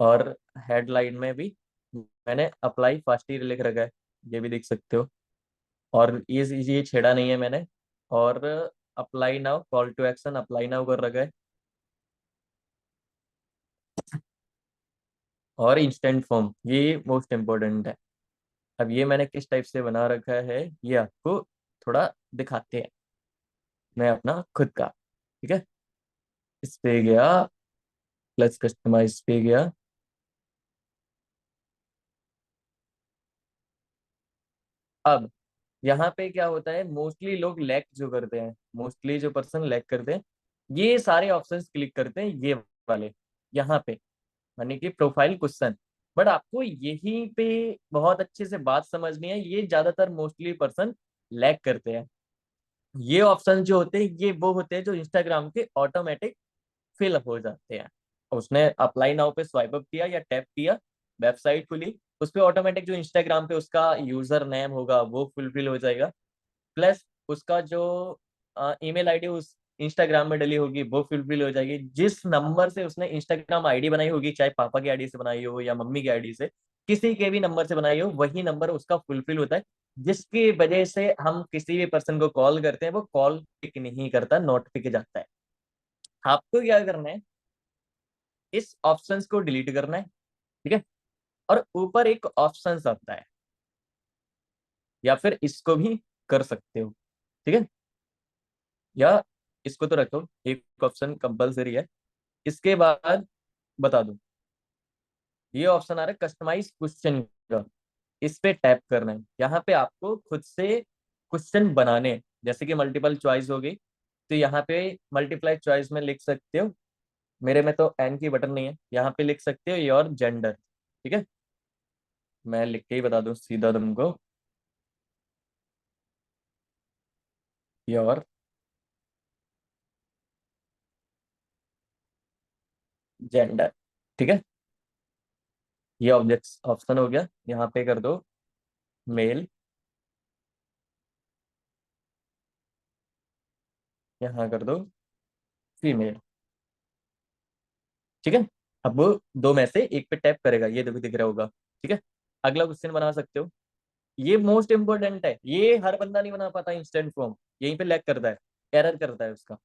Speaker 1: और हेडलाइन में भी मैंने अप्लाई फास्ट ईयर लिख रखा है, ये भी देख सकते हो। और ये छेड़ा नहीं है मैंने। और apply now, call to action apply now कर रखा है। और इंस्टेंट फॉर्म, ये मोस्ट इम्पोर्टेंट है। अब ये मैंने किस टाइप से बना रखा है, ये आपको थोड़ा दिखाते हैं। मैं अपना खुद का, ठीक है, इस पे गया, प्लस कस्टमाइज पे गया। अब यहाँ पे क्या होता है, मोस्टली लोग लैग जो करते हैं, मोस्टली जो पर्सन लैग करते हैं, ये सारे ऑप्शंस क्लिक करते हैं, ये वाले यहाँ पे, यानी कि प्रोफाइल क्वेश्चन। बट आपको यहीं पे बहुत अच्छे से बात समझनी है, ये ज्यादातर मोस्टली पर्सन लैग करते हैं। ये ऑप्शन जो होते हैं, ये वो होते हैं जो इंस्टाग्राम के ऑटोमेटिक फिल हो जाते हैं। उसने अप्लाई नाउ पे स्वाइप अप किया या टैप किया, वेबसाइट खुली, उस पे ऑटोमेटिक जो इंस्टाग्राम पे उसका यूजर नेम होगा वो फुलफिल हो जाएगा। प्लस उसका जो ईमेल आईडी उस इंस्टाग्राम में डली होगी वो फुलफिल हो जाएगी। जिस नंबर से उसने इंस्टाग्राम आईडी बनाई होगी, चाहे पापा की आईडी से बनाई हो या मम्मी की आईडी से, किसी के भी नंबर से बनाई हो, वही नंबर उसका फुलफिल होता है। जिसकी वजह से हम किसी भी पर्सन को कॉल करते हैं, वो कॉल पिक नहीं करता, नॉट पिक जाता है। आपको क्या करना है, इस ऑप्शन को डिलीट करना है, ठीक है। और ऊपर एक ऑप्शन आता है, या फिर इसको भी कर सकते हो, ठीक है। या इसको तो रखो, एक ऑप्शन कंपलसरी है। इसके बाद बता दूं, ये ऑप्शन आ रहा है कस्टमाइज क्वेश्चन का, इस पे टैप करना है। यहाँ पे आपको खुद से क्वेश्चन बनाने हैं, जैसे कि मल्टीपल चॉइस हो गई, तो यहाँ पे मल्टीप्लाई चॉइस में लिख सकते हो। मेरे में तो एन की बटन नहीं है, यहाँ पे लिख सकते हो योर जेंडर, ठीक है। मैं लिख के ही बता दूं सीधा तुमको, योर जेंडर, ठीक है। ये ऑब्जेक्ट ऑप्शन हो गया, यहाँ पे कर दो मेल, यहाँ कर दो फीमेल, ठीक है। अब वो दो में से एक पे टैप करेगा, ये देखो दिख रहा होगा, ठीक है। अगला क्वेश्चन बना सकते हो। ये मोस्ट इंपोर्टेंट है, ये हर बंदा नहीं बना पाता इंस्टेंट फॉर्म, यहीं पे लैग करता है, एरर करता है उसका।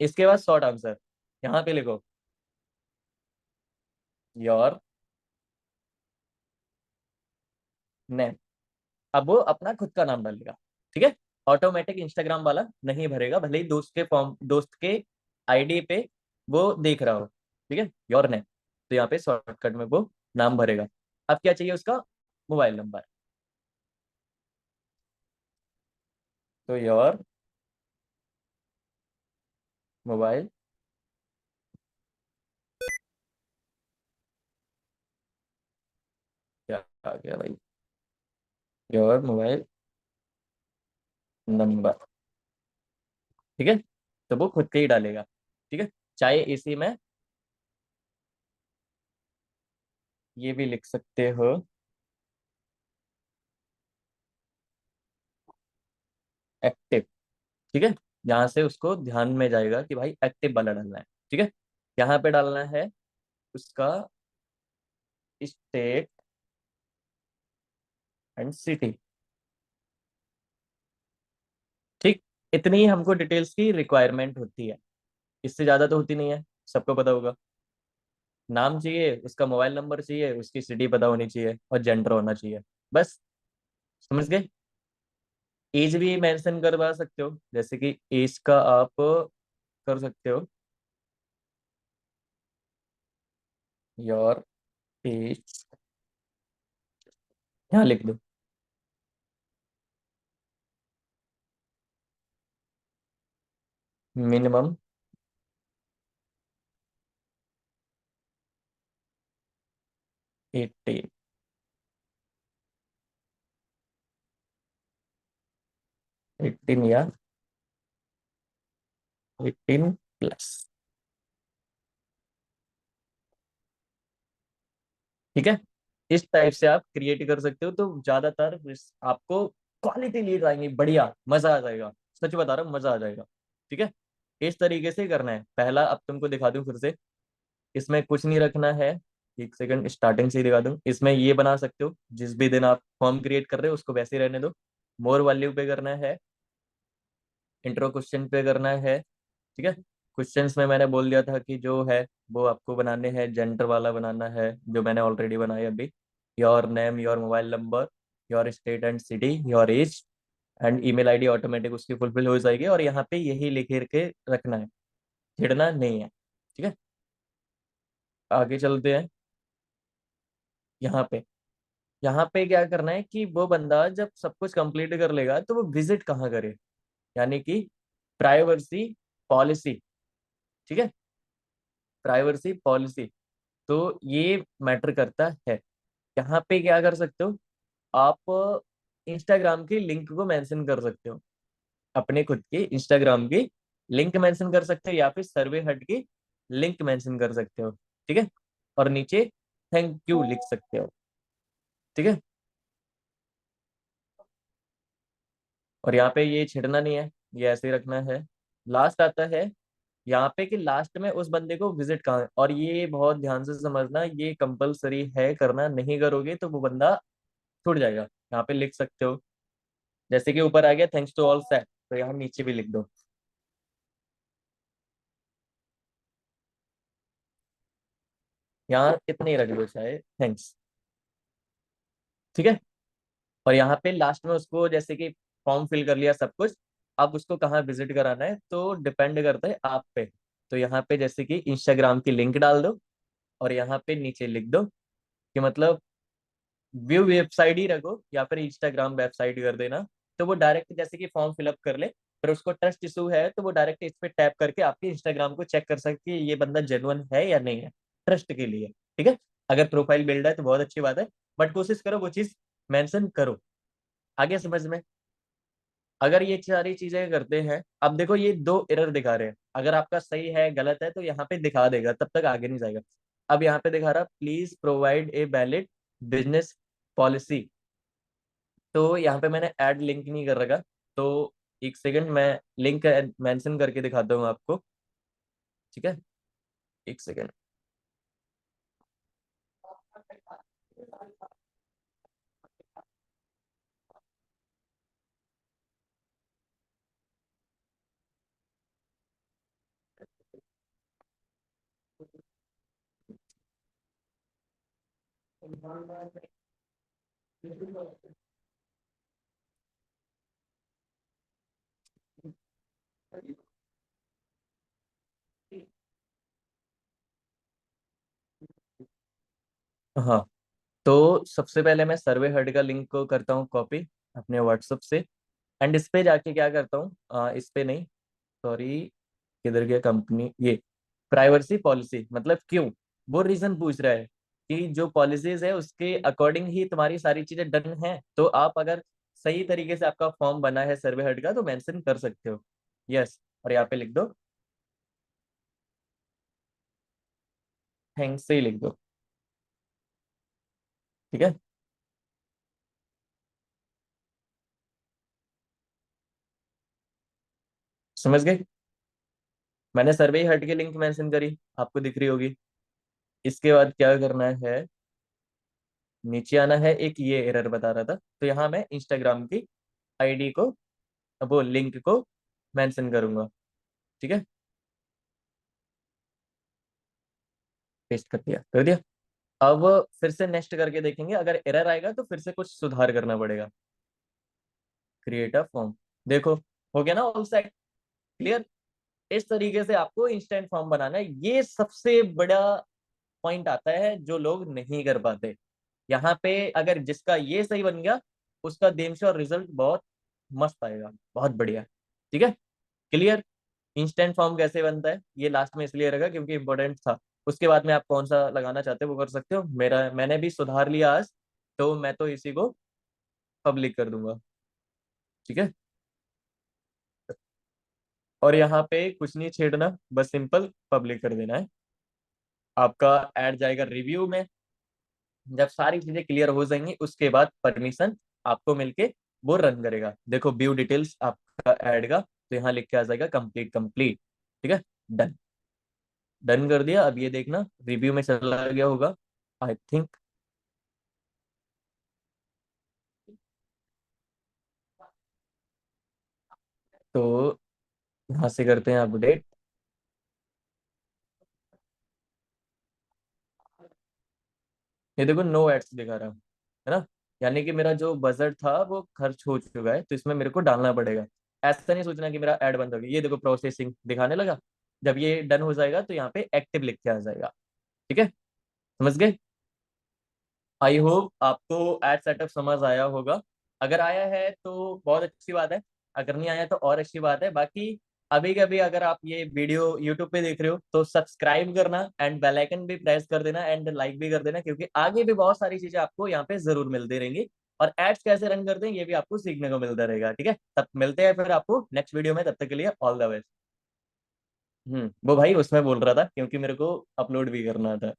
Speaker 1: इसके बाद शॉर्ट आंसर, यहाँ पे लिखो योर नेम। अब वो अपना खुद का नाम डालेगा, ठीक है। ऑटोमेटिक इंस्टाग्राम वाला नहीं भरेगा, भले ही दोस्त के फॉर्म, दोस्त के आईडी पे वो देख रहा हो, ठीक है, योर नेम। तो यहाँ पे शॉर्टकट में वो नाम भरेगा। अब क्या चाहिए उसका, मोबाइल नंबर। तो योर मोबाइल, क्या आ गया भाई, योर मोबाइल नंबर, ठीक है। तो वो खुद के ही डालेगा, ठीक है। चाहे इसी में ये भी लिख सकते हो, एक्टिव, ठीक है। यहाँ से उसको ध्यान में जाएगा कि भाई एक्टिव वाला डालना है, ठीक है। यहाँ पे डालना है उसका स्टेट एंड सिटी, ठीक। इतनी ही हमको डिटेल्स की रिक्वायरमेंट होती है, इससे ज्यादा तो होती नहीं है, सबको पता होगा। नाम चाहिए, उसका मोबाइल नंबर चाहिए, उसकी सिटी पता होनी चाहिए, और जेंडर होना चाहिए, बस। समझ गए। एज भी मेंशन करवा सकते हो, जैसे कि एज का आप कर सकते हो, योर एज, यहाँ लिख दो मिनिमम 18, 18 या 18+। ठीक है, इस टाइप से आप क्रिएट कर सकते हो, तो ज्यादातर आपको क्वालिटी लीड आएंगी, बढ़िया मजा आ जाएगा। सच बता रहा हूँ, मजा आ जाएगा। ठीक है, इस तरीके से करना है। पहला अब तुमको दिखा दूं फिर से। इसमें कुछ नहीं रखना है। एक सेकंड, स्टार्टिंग से ही दिखा दूं। इसमें ये बना सकते हो, जिस भी दिन आप फॉर्म क्रिएट कर रहे हो उसको वैसे ही रहने दो। मोर वैल्यू पे करना है, इंट्रो क्वेश्चन पे करना है। ठीक है, क्वेश्चंस में मैंने बोल दिया था कि जो है वो आपको बनाने हैं, जेंडर वाला बनाना है, जो मैंने ऑलरेडी बनाया अभी। Your name, your mobile number, your state and city, your age and email ID, automatic उसकी फुलफिल हो जाएगी। और यहाँ पे यही लिख के रखना है, छिड़ना नहीं है। ठीक है, आगे चलते हैं। यहाँ पे, यहाँ पे क्या करना है कि वो बंदा जब सब कुछ कंप्लीट कर लेगा तो वो विजिट कहाँ करे, यानी कि प्राइवेसी पॉलिसी। ठीक है, प्राइवेसी पॉलिसी, तो ये मैटर करता है। यहाँ पे क्या कर सकते हो आप, इंस्टाग्राम की लिंक को मेंशन कर सकते हो, अपने खुद की इंस्टाग्राम की लिंक मेंशन कर सकते हो, या फिर सर्वे हट की लिंक मेंशन कर सकते हो। ठीक है, और नीचे थैंक यू लिख सकते हो। ठीक है, और यहाँ पे ये छेड़ना नहीं है, ये ऐसे ही रखना है। लास्ट आता है यहाँ पे कि लास्ट में उस बंदे को विजिट कहाँ है। और ये बहुत ध्यान से समझना, ये कंपलसरी है करना, नहीं करोगे तो वो बंदा छूट जाएगा। यहाँ पे लिख सकते हो, जैसे कि ऊपर आ गया थैंक्स टू ऑल सेट, तो यहाँ नीचे भी लिख दो। यहाँ इतने ही रख दो चाहे, थैंक्स। ठीक है, और यहाँ पे लास्ट में उसको, जैसे कि फॉर्म फिल कर लिया सब कुछ, अब उसको कहाँ विजिट कराना है तो डिपेंड करता है आप पे। तो यहाँ पे जैसे कि इंस्टाग्राम की लिंक डाल दो, और यहाँ पे नीचे लिख दो कि मतलब व्यू वेबसाइट ही रखो या फिर इंस्टाग्राम वेबसाइट कर देना। तो वो डायरेक्ट जैसे कि फॉर्म फिलअप कर ले, फिर उसको ट्रस्ट इशू है तो वो डायरेक्ट इस पे टैप करके आपके इंस्टाग्राम को चेक कर सकती है ये बंदा जेन्युइन है या नहीं है, ट्रस्ट के लिए। ठीक है, अगर प्रोफाइल बिल्ड है तो बहुत अच्छी बात है, बट कोशिश करो वो चीज मेंशन करो। आगे समझ में। अगर ये सारी चीजें करते हैं, अब देखो ये दो एरर दिखा रहे हैं, अगर आपका सही है गलत है तो यहाँ पे दिखा देगा, तब तक आगे नहीं जाएगा। अब यहाँ पे दिखा रहा please provide a valid business policy, तो यहाँ पे मैंने ऐड लिंक नहीं कर रखा। तो एक सेकंड, मैं लिंक मेंशन करके दिखाता हूँ आपको। ठीक है, एक सेकंड। हाँ, तो सबसे पहले मैं सर्वे हेड का लिंक को करता हूँ कॉपी अपने व्हाट्सएप से, एंड इस पे जाके क्या करता हूँ, इस पे नहीं, सॉरी, किधर गया कंपनी, ये प्राइवेसी पॉलिसी, मतलब क्यों, वो रीजन पूछ रहा है कि जो पॉलिसीज है उसके अकॉर्डिंग ही तुम्हारी सारी चीजें डन है। तो आप अगर सही तरीके से आपका फॉर्म बना है सर्वे हेड का तो मेंशन कर सकते हो, यस। और यहाँ पे लिख दो थैंक्स से ही लिख दो। ठीक है, समझ गए। मैंने सर्वे हेड की लिंक मेंशन करी, आपको दिख रही होगी। इसके बाद क्या करना है, नीचे आना है, एक ये एरर बता रहा था, तो यहाँ मैं इंस्टाग्राम की आईडी को, वो लिंक को मेंशन करूंगा। ठीक है, पेस्ट कर दिया। अब फिर से नेक्स्ट करके देखेंगे, अगर एरर आएगा तो फिर से कुछ सुधार करना पड़ेगा। क्रिएट अ फॉर्म, देखो हो गया ना ऑल सेट, क्लियर। इस तरीके से आपको इंस्टेंट फॉर्म बनाना है, ये सबसे बड़ा पॉइंट आता है जो लोग नहीं कर पाते। यहाँ पे अगर जिसका ये सही बन गया, उसका देमश और रिजल्ट बहुत मस्त आएगा, बहुत बढ़िया। ठीक है, क्लियर। इंस्टेंट फॉर्म कैसे बनता है ये लास्ट में इसलिए रखा क्योंकि इंपॉर्टेंट था। उसके बाद में आप कौन सा लगाना चाहते हो वो कर सकते हो। मेरा मैंने भी सुधार लिया आज, तो मैं तो इसी को पब्लिक कर दूंगा। ठीक है। और यहाँ पे कुछ नहीं छेड़ना, बस सिंपल पब्लिक कर देना है। आपका ऐड जाएगा रिव्यू में। जब सारी चीजें क्लियर हो जाएंगी उसके बाद परमिशन आपको मिलके वो रन करेगा। देखो व्यू डिटेल्स आपका ऐड का, तो यहाँ लिख के आ जाएगा कंप्लीट कंप्लीट। ठीक है। डन। डन कर दिया। अब ये देखना रिव्यू में चला गया होगा आई थिंक। तो यहाँ से करते हैं अपडेट। ये देखो नो एड्स दिखा रहा है ना, यानी कि मेरा जो बजट था वो खर्च हो चुका है, तो इसमें मेरे को डालना पड़ेगा। ऐसा नहीं सोचना कि मेरा ऐड बंद हो गया। ये देखो प्रोसेसिंग दिखाने लगा। जब ये डन हो जाएगा तो यहाँ पे एक्टिव लिख के आ जाएगा। ठीक है। समझ गए। आई होप आपको एड सेटअप समझ आया होगा। अगर आया है तो बहुत अच्छी बात है, अगर नहीं आया तो और अच्छी बात है। बाकी अभी कभी अगर आप ये वीडियो यूट्यूब पे देख रहे हो तो सब्सक्राइब करना एंड बेल आइकन भी प्रेस कर देना एंड लाइक भी कर देना, क्योंकि आगे भी बहुत सारी चीजें आपको यहाँ पे जरूर मिलती रहेंगी। और एड्स कैसे रन करते हैं ये भी आपको सीखने को मिलता रहेगा। ठीक है। तब मिलते हैं फिर आपको नेक्स्ट वीडियो में, तब तक के लिए ऑल द बेस्ट। वो भाई उसमें बोल रहा था क्योंकि मेरे को अपलोड भी करना था।